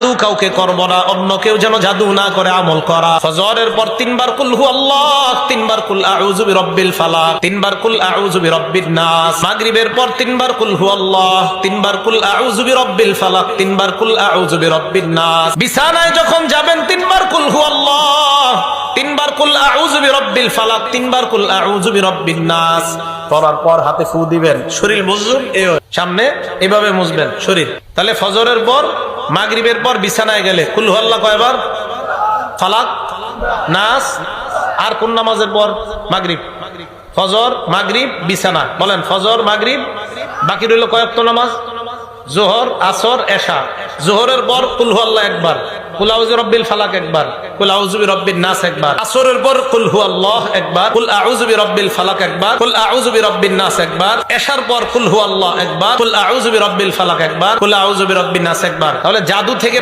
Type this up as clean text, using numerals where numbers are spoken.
জাদু কাউকে করব না, অন্য কেউ যেন জাদু না করে আমল করা। ফজরের পর 3 বার কুল হু আল্লাহ, 3 বার কুল আউযু বিরাব্বিল ফালাক, 3 বার কুল আউযু বিরাব্বিন নাস। মাগরিবের পর 3 বার কুল হু আল্লাহ, 3 বার কুল আউযু বিরাব্বিল ফালাক, 3 বার কুল আউযু বিরাব্বিন নাস। বিছানায় যখন যাবেন 3 বার কুল হু আল্লাহ, 3 বার কুল আউযু বিরাব্বিল ফালাক, 3 বার কুল আউযু বিরাব্বিন নাস। করার পর হাতে ফু দিবেন, শরীর মুছবেন, সামনে এভাবে মুছবেন শরীর। তাহলে ফজরের পর মাগরিবের পর বিছানায় গেলে কুল হু আল্লাহ কয়বার? ফালাক, নাস। আর কোন নামাজের পর? মাগরিব, ফজর, মাগরিব, বিছানা। বলেন ফজর, মাগরিব, বাকি রইল কয়েকত নামাজ? জোহর, আসর, এশা। জোহরের পর কুল হু আল্লাহ একবার, কুল আউযু বিরাব্বিল ফালাক একবার, কুল আউযু বিরাব্বিন নাস একবার। আসরের পর কুল হু আল্লাহ একবার, কুল আউযু বিরাব্বিল ফালাক একবার, কুল আউযু বিরাব্বিন নাস একবার। এশার পর কুল হু আল্লাহ একবার, কুল আউযু বিরাব্বিল ফালাক একবার, কুল আউযু বিরাব্বিন নাস একবার। তাহলে জাদু থেকে